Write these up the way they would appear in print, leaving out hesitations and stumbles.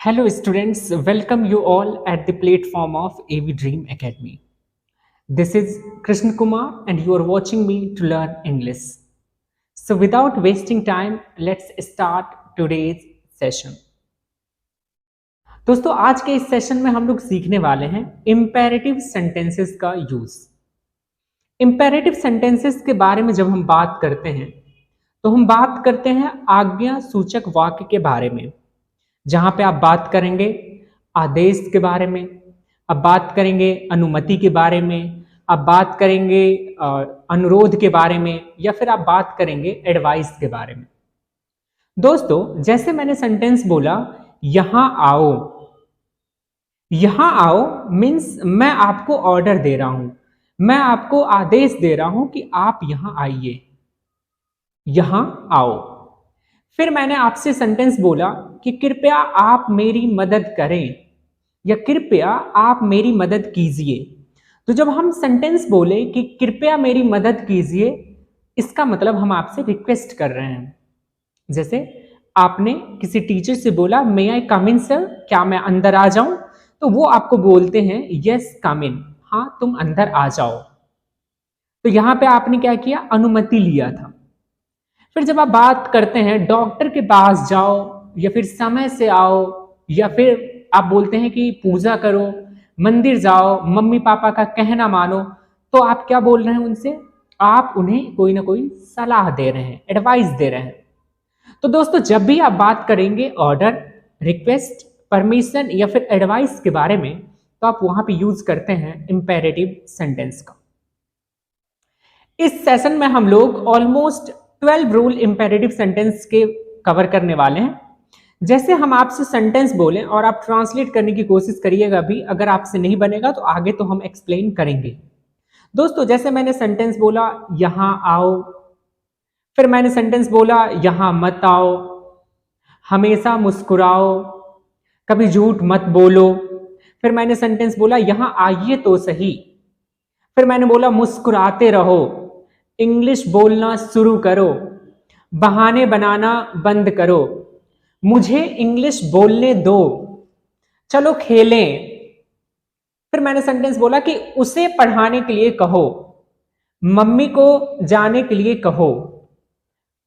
Hello, students. Welcome you all at the platform of AV Dream Academy. This is Krishna Kumar, and you are watching me to learn English. So, without wasting time, let's start today's session. दोस्तों, आज के इस session में हम लोग सीखने वाले हैं इम्पेरेटिव सेंटेंसेस का यूज। इम्पेरेटिव सेंटेंसेस के बारे में जब हम बात करते हैं तो हम बात करते हैं आज्ञा सूचक वाक्य के बारे में, जहां पे आप बात करेंगे आदेश के बारे में, आप बात करेंगे अनुमति के बारे में, आप बात करेंगे अनुरोध के बारे में, या फिर आप बात करेंगे एडवाइस के बारे में। दोस्तों, जैसे मैंने सेंटेंस बोला यहां आओ, यहां आओ मीन्स मैं आपको ऑर्डर दे रहा हूं, मैं आपको आदेश दे रहा हूं कि आप यहां आइए, यहां आओ। फिर मैंने आपसे सेंटेंस बोला कि कृपया आप मेरी मदद करें या कृपया आप मेरी मदद कीजिए। तो जब हम सेंटेंस बोले कि कृपया मेरी मदद कीजिए, इसका मतलब हम आपसे रिक्वेस्ट कर रहे हैं। जैसे आपने किसी टीचर से बोला मे आई कम इन सर, क्या मैं अंदर आ जाऊं? तो वो आपको बोलते हैं यस कम इन, हाँ तुम अंदर आ जाओ। तो यहां पे आपने क्या किया? अनुमति लिया था। फिर जब आप बात करते हैं डॉक्टर के पास जाओ, या फिर समय से आओ, या फिर आप बोलते हैं कि पूजा करो, मंदिर जाओ, मम्मी पापा का कहना मानो, तो आप क्या बोल रहे हैं उनसे? आप उन्हें कोई ना कोई सलाह दे रहे हैं, एडवाइस दे रहे हैं। तो दोस्तों, जब भी आप बात करेंगे ऑर्डर, रिक्वेस्ट, परमिशन या फिर एडवाइस के बारे में, तो आप वहां पे यूज करते हैं इंपेरेटिव सेंटेंस का। इस सेशन में हम लोग ऑलमोस्ट 12 रूल इंपेरेटिव सेंटेंस के कवर करने वाले हैं। जैसे हम आपसे सेंटेंस बोलें और आप ट्रांसलेट करने की कोशिश करिएगा भी, अगर आपसे नहीं बनेगा तो आगे तो हम एक्सप्लेन करेंगे। दोस्तों, जैसे मैंने सेंटेंस बोला यहां आओ, फिर मैंने सेंटेंस बोला यहां मत आओ, हमेशा मुस्कुराओ, कभी झूठ मत बोलो, फिर मैंने सेंटेंस बोला यहां आइए तो सही, फिर मैंने बोला मुस्कुराते रहो, इंग्लिश बोलना शुरू करो, बहाने बनाना बंद करो, मुझे इंग्लिश बोलने दो, चलो खेलें। फिर मैंने सेंटेंस बोला कि उसे पढ़ाने के लिए कहो, मम्मी को जाने के लिए कहो,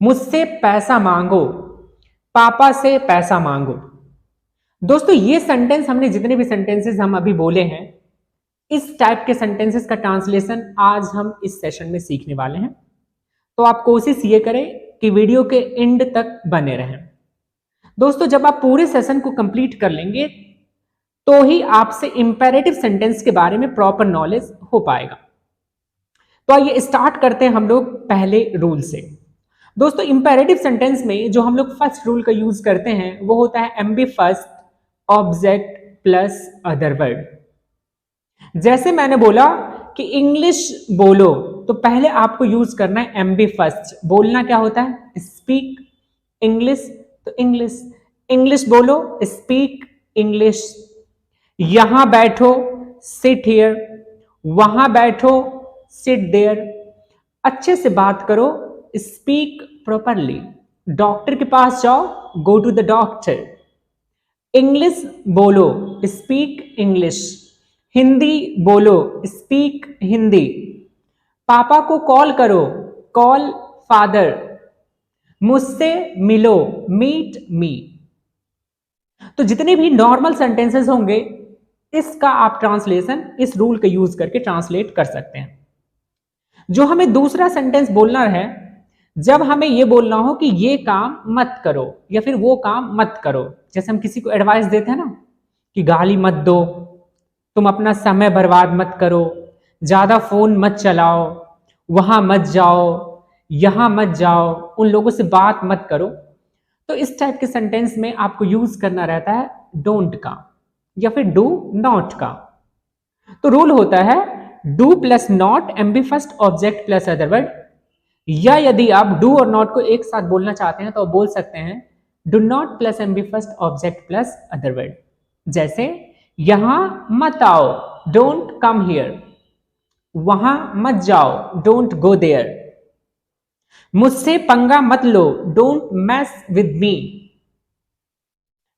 मुझसे पैसा मांगो, पापा से पैसा मांगो। दोस्तों, ये सेंटेंस हमने जितने भी सेंटेंसेस हम अभी बोले हैं, इस टाइप के सेंटेंसेस का ट्रांसलेशन आज हम इस सेशन में सीखने वाले हैं। तो आप कोशिश ये करें कि वीडियो के एंड तक बने रहें। दोस्तों, जब आप पूरे सेशन को कंप्लीट कर लेंगे तो ही आपसे इंपेरेटिव सेंटेंस के बारे में प्रॉपर नॉलेज हो पाएगा। तो आइए स्टार्ट करते हैं हम लोग पहले रूल से। दोस्तों, इंपेरेटिव सेंटेंस में जो हम लोग फर्स्ट रूल का यूज करते हैं वो होता है MB first object plus other word. जैसे मैंने बोला कि इंग्लिश बोलो, तो पहले आपको यूज करना है एमबी फर्स्ट। बोलना क्या होता है? स्पीक इंग्लिश, तो इंग्लिश, इंग्लिश बोलो, स्पीक इंग्लिश। यहां बैठो, सिट हियर, वहां बैठो, सिट देयर। अच्छे से बात करो, स्पीक प्रॉपरली। डॉक्टर के पास जाओ, go to the doctor. English बोलो, स्पीक इंग्लिश। हिंदी बोलो, स्पीक हिंदी। पापा को कॉल करो, कॉल फादर। मुझसे मिलो, मीट मी। तो जितने भी नॉर्मल सेंटेंसेस होंगे, इसका आप ट्रांसलेशन इस रूल का यूज करके ट्रांसलेट कर सकते हैं। जो हमें दूसरा सेंटेंस बोलना है, जब हमें यह बोलना हो कि ये काम मत करो या फिर वो काम मत करो, जैसे हम किसी को एडवाइस देते हैं ना कि गाली मत दो, तुम अपना समय बर्बाद मत करो, ज्यादा फोन मत चलाओ, वहां मत जाओ, यहां मत जाओ, उन लोगों से बात मत करो, तो इस टाइप के सेंटेंस में आपको यूज करना रहता है डोंट का या फिर डू नॉट का। तो रूल होता है do plus not MB first object plus other word, या यदि आप डू और नॉट को एक साथ बोलना चाहते हैं तो आप बोल सकते हैं do not plus MB first object plus other word. जैसे यहां मत आओ, डोंट कम हियर, वहां मत जाओ, डोंट गो देयर, मुझसे पंगा मत लो, डोंट मैस विद मी,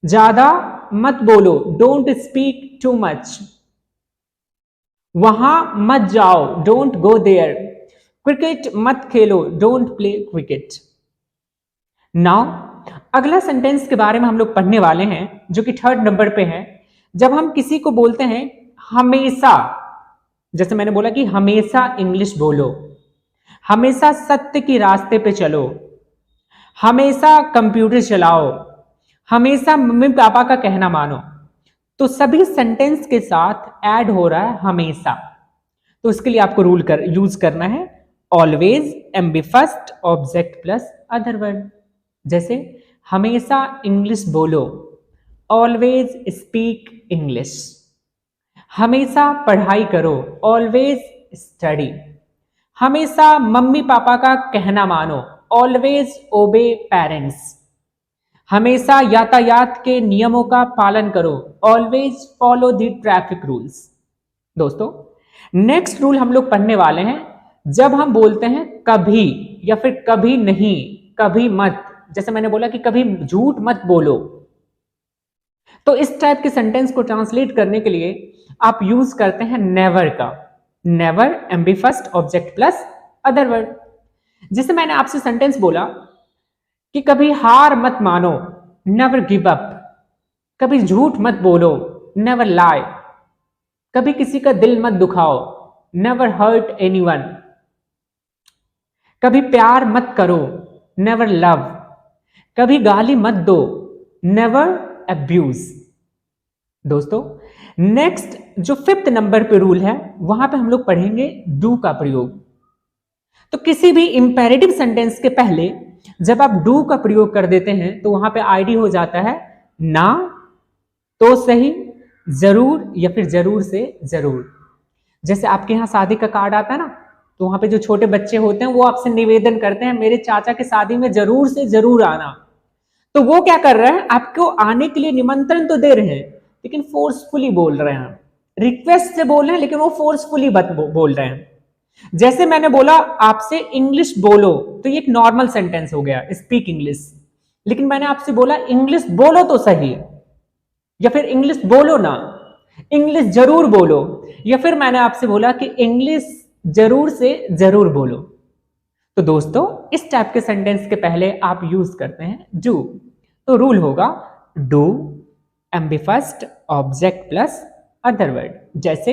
ज्यादा मत बोलो, डोंट स्पीक टू मच। वहां मत जाओ, डोंट गो देयर। क्रिकेट मत खेलो, डोंट प्ले क्रिकेट। नाउ अगला सेंटेंस के बारे में हम लोग पढ़ने वाले हैं, जो कि 3rd नंबर पे है। जब हम किसी को बोलते हैं हमेशा, जैसे मैंने बोला कि हमेशा इंग्लिश बोलो, हमेशा सत्य की रास्ते पे चलो, हमेशा कंप्यूटर चलाओ, हमेशा मम्मी पापा का कहना मानो, तो सभी सेंटेंस के साथ ऐड हो रहा है हमेशा। तो इसके लिए आपको रूल यूज करना है always M B first object plus other word. जैसे हमेशा इंग्लिश बोलो, ऑलवेज स्पीक इंग्लिश। हमेशा पढ़ाई करो, ऑलवेज स्टडी। हमेशा मम्मी पापा का कहना मानो, ऑलवेज ओबे पेरेंट्स। हमेशा यातायात के नियमों का पालन करो, always follow the traffic rules. दोस्तों नेक्स्ट रूल हम लोग पढ़ने वाले हैं, जब हम बोलते हैं कभी या फिर कभी नहीं, कभी मत, जैसे मैंने बोला कि कभी झूठ मत बोलो, तो इस टाइप के सेंटेंस को ट्रांसलेट करने के लिए आप यूज करते हैं नेवर का। Never M B first object plus other word. जैसे मैंने आपसे सेंटेंस बोला कि कभी हार मत मानो, नेवर गिव अप। कभी झूठ मत बोलो, नेवर लाई। कभी किसी का दिल मत दुखाओ, नेवर हर्ट एनीवन। कभी प्यार मत करो, नेवर लव। कभी गाली मत दो, नेवर अब्यूज। दोस्तों नेक्स्ट जो 5th नंबर पे रूल है, वहां पे हम लोग पढ़ेंगे डू का प्रयोग। तो किसी भी इंपेरेटिव सेंटेंस के पहले जब आप डू का प्रयोग कर देते हैं तो वहां पे आईडी हो जाता है ना, तो सही, जरूर या फिर जरूर से जरूर। जैसे आपके यहाँ शादी का कार्ड आता है ना, तो वहां पे जो छोटे बच्चे होते हैं वो आपसे निवेदन करते हैं मेरे चाचा की शादी में जरूर से जरूर आना। तो वो क्या कर रहे हैं, आपको आने के लिए निमंत्रण तो दे रहे हैं लेकिन फोर्सफुली बोल रहे हैं, रिक्वेस्ट से बोल रहे हैं लेकिन वो फोर्सफुली बोल रहे हैं। जैसे मैंने बोला आपसे इंग्लिश बोलो, तो ये एक नॉर्मल सेंटेंस हो गया, स्पीक इंग्लिश। लेकिन मैंने आपसे बोला इंग्लिश बोलो तो सही, या फिर इंग्लिश बोलो ना, इंग्लिश जरूर बोलो, या फिर मैंने आपसे बोला कि इंग्लिश जरूर से जरूर बोलो। तो दोस्तों इस टाइप के सेंटेंस के पहले आप यूज करते हैं डू। तो रूल होगा do M B first object plus other word. जैसे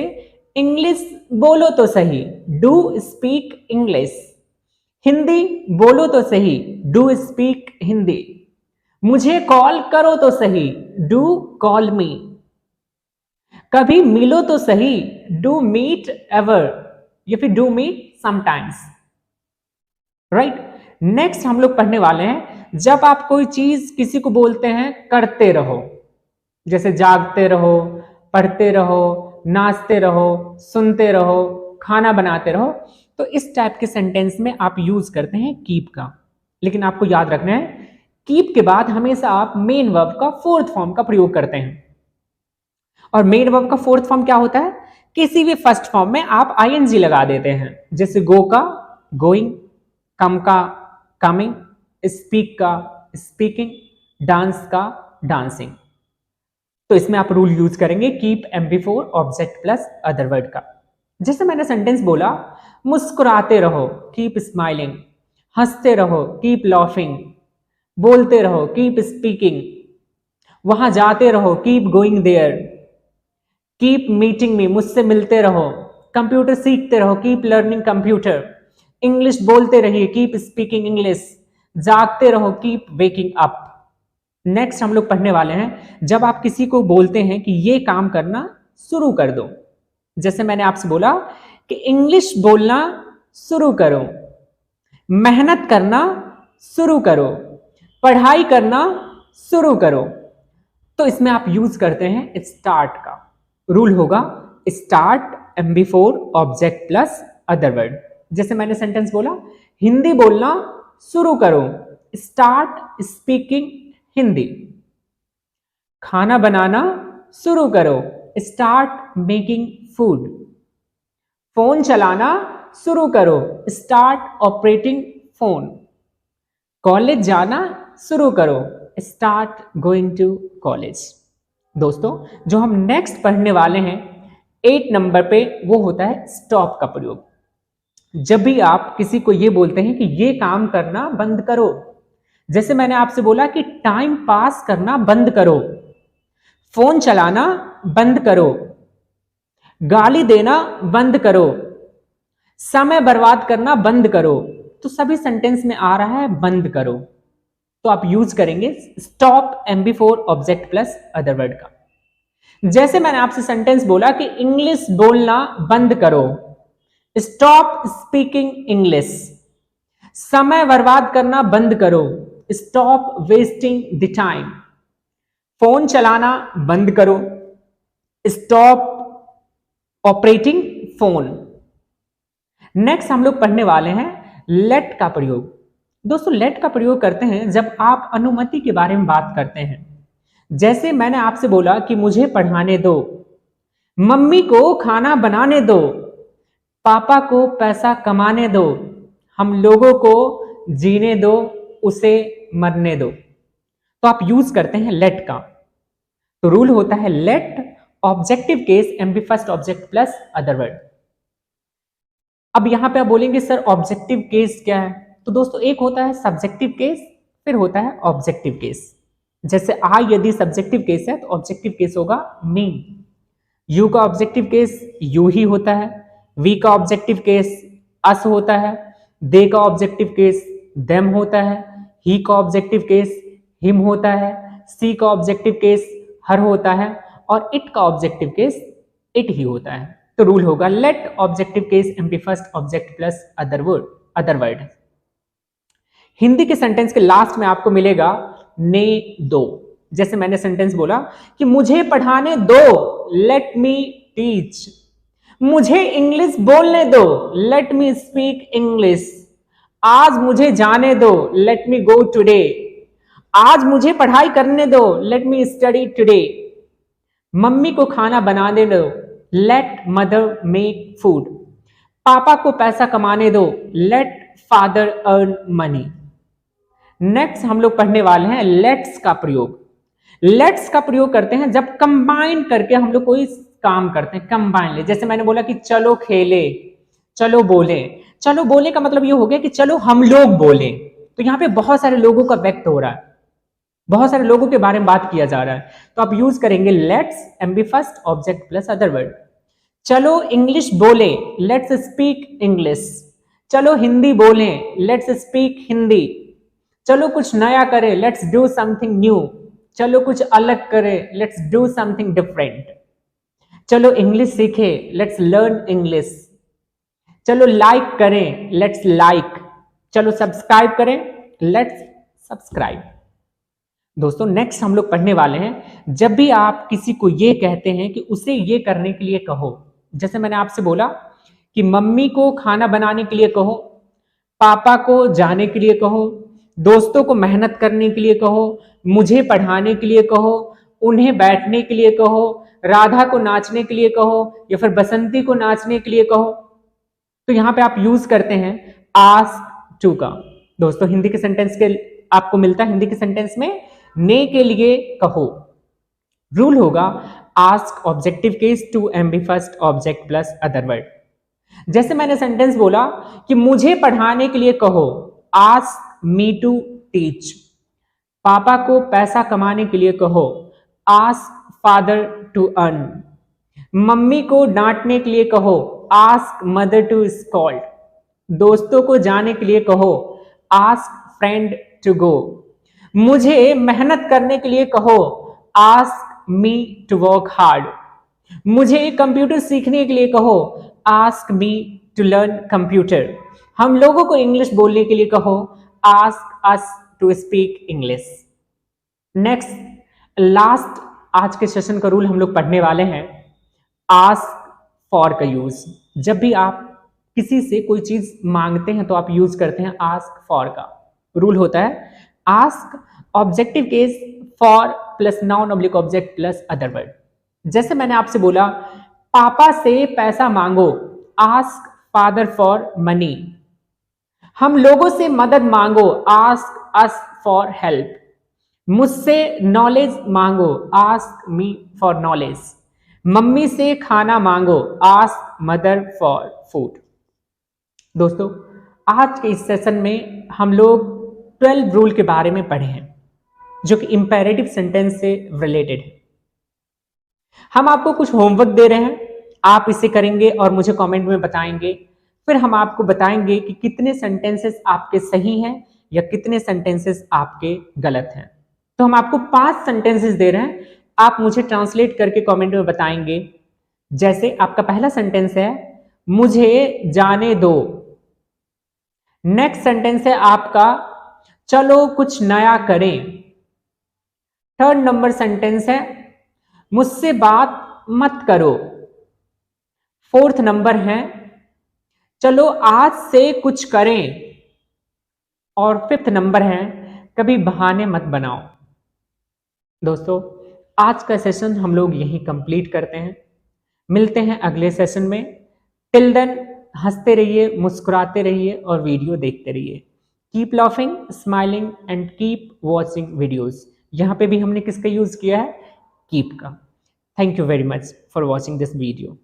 इंग्लिश बोलो तो सही, डू स्पीक इंग्लिश। हिंदी बोलो तो सही, डू स्पीक हिंदी। मुझे कॉल करो तो सही, डू कॉल मी। कभी मिलो तो सही, डू मीट एवर, या फिर do meet sometimes. Right. Next हम लोग पढ़ने वाले हैं, जब आप कोई चीज किसी को बोलते हैं करते रहो, जैसे जागते रहो, पढ़ते रहो, नाचते रहो, सुनते रहो, खाना बनाते रहो, तो इस टाइप के सेंटेंस में आप यूज करते हैं कीप का। लेकिन आपको याद रखना है कीप के बाद हमेशा आप मेन वर्ब का 4th फॉर्म का प्रयोग करते हैं। और मेन वर्ब का 4th फॉर्म क्या होता है, किसी भी फर्स्ट फॉर्म में आप आईएनजी लगा देते हैं। जैसे गो का गोइंग, कम का कमिंग, स्पीक का स्पीकिंग, डांस का डांसिंग। तो इसमें आप रूल यूज करेंगे keep MP4 object plus other word का। जैसे मैंने सेंटेंस बोला मुस्कुराते रहो, कीप स्माइलिंग। हंसते रहो, कीप लाफिंग। बोलते रहो, कीप स्पीकिंग। वहां जाते रहो, keep going there. Keep meeting me, मुझसे मिलते रहो। कंप्यूटर सीखते रहो, कीप लर्निंग कंप्यूटर। इंग्लिश बोलते रहिए, कीप स्पीकिंग इंग्लिश। जागते रहो, कीप वेकिंग अप। नेक्स्ट हम लोग पढ़ने वाले हैं, जब आप किसी को बोलते हैं कि ये काम करना शुरू कर दो। जैसे मैंने आपसे बोला कि इंग्लिश बोलना शुरू करो, मेहनत करना शुरू करो, पढ़ाई करना शुरू करो, तो इसमें आप यूज करते हैं स्टार्ट का। रूल होगा start MP4 object plus other word. जैसे मैंने सेंटेंस बोला हिंदी बोलना शुरू करो, स्टार्ट स्पीकिंग हिंदी। खाना बनाना शुरू करो, स्टार्ट मेकिंग फूड। फोन चलाना शुरू करो, स्टार्ट ऑपरेटिंग फोन। कॉलेज जाना शुरू करो, स्टार्ट गोइंग टू कॉलेज। दोस्तों जो हम नेक्स्ट पढ़ने वाले हैं 8 नंबर पे, वो होता है स्टॉप का प्रयोग। जब भी आप किसी को ये बोलते हैं कि ये काम करना बंद करो, जैसे मैंने आपसे बोला कि टाइम पास करना बंद करो, फोन चलाना बंद करो, गाली देना बंद करो, समय बर्बाद करना बंद करो, तो सभी सेंटेंस में आ रहा है बंद करो, तो आप यूज करेंगे stop MB4 object plus other word का। जैसे मैंने आपसे सेंटेंस बोला कि इंग्लिश बोलना बंद करो, स्टॉप स्पीकिंग इंग्लिश, समय बर्बाद करना बंद करो, stop wasting the time, phone चलाना बंद करो, स्टॉप ऑपरेटिंग फोन। नेक्स्ट हम लोग पढ़ने वाले हैं लेट का प्रयोग। दोस्तों लेट का प्रयोग करते हैं जब आप अनुमति के बारे में बात करते हैं। जैसे मैंने आपसे बोला कि मुझे पढ़ाने दो, मम्मी को खाना बनाने दो, पापा को पैसा कमाने दो, हम लोगों को जीने दो, उसे मरने दो, तो आप यूज करते हैं लेट का। तो रूल होता है let objective case MB first object plus other word. अब यहां पे आप बोलेंगे सर ऑब्जेक्टिव केस क्या है? तो दोस्तों एक होता है सब्जेक्टिव केस, फिर होता है ऑब्जेक्टिव केस। जैसे आई यदि सब्जेक्टिव केस है तो ऑब्जेक्टिव केस होगा मी, यू का ऑब्जेक्टिव केस यू ही होता है, वी का ऑब्जेक्टिव केस अस होता है, दे का ऑब्जेक्टिव केस देम होता है, ही का ऑब्जेक्टिव केस हिम होता है, सी का ऑब्जेक्टिव केस हर होता है, और इट का ऑब्जेक्टिव केस इट ही होता है। तो रूल होगा let objective case MB first object plus other word. Hindi के सेंटेंस के लास्ट में आपको मिलेगा ने दो। जैसे मैंने सेंटेंस बोला कि मुझे पढ़ाने दो, लेट मी टीच, मुझे इंग्लिश बोलने दो, लेट मी स्पीक इंग्लिश, आज मुझे जाने दो, लेट मी गो टुडे, आज मुझे पढ़ाई करने दो, let me study today, mummy को खाना बनाने दो, लेट मदर मेक फूड, पापा को पैसा कमाने दो, let father earn money. Next हम लोग पढ़ने वाले हैं लेट्स का प्रयोग। लेट्स का प्रयोग करते हैं जब कंबाइन करके हम लोग कोई काम करते हैं, कंबाइनली। जैसे मैंने बोला कि चलो खेले, चलो बोले। चलो बोले का मतलब ये हो गया कि चलो हम लोग बोले, तो यहां पे बहुत सारे लोगों का व्यक्त हो रहा है, बहुत सारे लोगों के बारे में बात किया जा रहा है, तो आप यूज करेंगे let's MB first object plus other word. चलो इंग्लिश बोले, लेट्स स्पीक इंग्लिश, चलो हिंदी बोले, लेट्स स्पीक हिंदी, चलो कुछ नया करें, लेट्स डू समथिंग न्यू, चलो कुछ अलग करें, लेट्स डू समथिंग डिफरेंट, चलो इंग्लिश सीखे, लेट्स लर्न इंग्लिश, चलो लाइक करें, लेट्स लाइक, चलो सब्सक्राइब करें, लेट्स सब्सक्राइब। दोस्तों नेक्स्ट हम लोग पढ़ने वाले हैं जब भी आप किसी को ये कहते हैं कि उसे ये करने के लिए कहो। जैसे मैंने आपसे बोला कि मम्मी को खाना बनाने के लिए कहो, पापा को जाने के लिए कहो, दोस्तों को मेहनत करने के लिए कहो, मुझे पढ़ाने के लिए कहो, उन्हें बैठने के लिए कहो, राधा को नाचने के लिए कहो, या फिर बसंती को नाचने के लिए कहो, तो यहां पे आप यूज करते हैं आस्क टू का। दोस्तों हिंदी के सेंटेंस के आपको मिलता है, हिंदी के सेंटेंस में ने के लिए कहो। रूल होगा ask objective case to MB first object plus other word. जैसे मैंने सेंटेंस बोला कि मुझे पढ़ाने के लिए कहो, आस्क मी टू टीच, पापा को पैसा कमाने के लिए कहो, ask father to earn, mummy को डांटने के लिए कहो, आस्क मदर टू स्कॉल्ड, दोस्तों को जाने के लिए कहो, आस्क फ्रेंड टू गो, मुझे मेहनत करने के लिए कहो, ask me to work hard, मुझे कंप्यूटर सीखने के लिए कहो, ask me to learn computer, हम लोगों को इंग्लिश बोलने के लिए कहो, ask us to speak English. Next last आज के सेशन का रूल हम लोग पढ़ने वाले हैं आस्क फॉर का यूज। जब भी आप किसी से कोई चीज मांगते हैं तो आप यूज करते हैं आस्क फॉर का। रूल होता है ask objective case for plus noun oblique object plus other word. जैसे मैंने आपसे बोला पापा से पैसा मांगो, आस्क फादर फॉर मनी, हम लोगों से मदद मांगो, आस्क अस फॉर हेल्प, मुझसे नॉलेज मांगो, ask me for knowledge. Mummy से खाना मांगो, आस्क मदर फॉर फूड। दोस्तों, आज के इस सेशन में हम लोग 12 रूल के बारे में पढ़े हैं जो कि इंपेरेटिव सेंटेंस से रिलेटेड है। हम आपको कुछ होमवर्क दे रहे हैं, आप इसे करेंगे और मुझे कमेंट में बताएंगे। फिर हम आपको बताएंगे कि कितने सेंटेंसेस आपके सही हैं या कितने सेंटेंसेस आपके गलत हैं। तो हम आपको 5 सेंटेंसेस दे रहे हैं, आप मुझे ट्रांसलेट करके कमेंट में बताएंगे। जैसे आपका पहला सेंटेंस है, मुझे जाने दो। नेक्स्ट सेंटेंस है आपका, चलो कुछ नया करें। थर्ड नंबर सेंटेंस है, मुझसे बात मत करो। फोर्थ नंबर है, चलो आज से कुछ करें। और फिफ्थ नंबर है, कभी बहाने मत बनाओ। दोस्तों, आज का सेशन हम लोग यहीं कंप्लीट करते हैं। मिलते हैं अगले सेशन में। टिल देन हंसते रहिए, मुस्कुराते रहिए और वीडियो देखते रहिए। Keep laughing, smiling and keep watching videos. यहां पे भी हमने किसका यूज किया है? कीप का। Thank you very much for watching this video.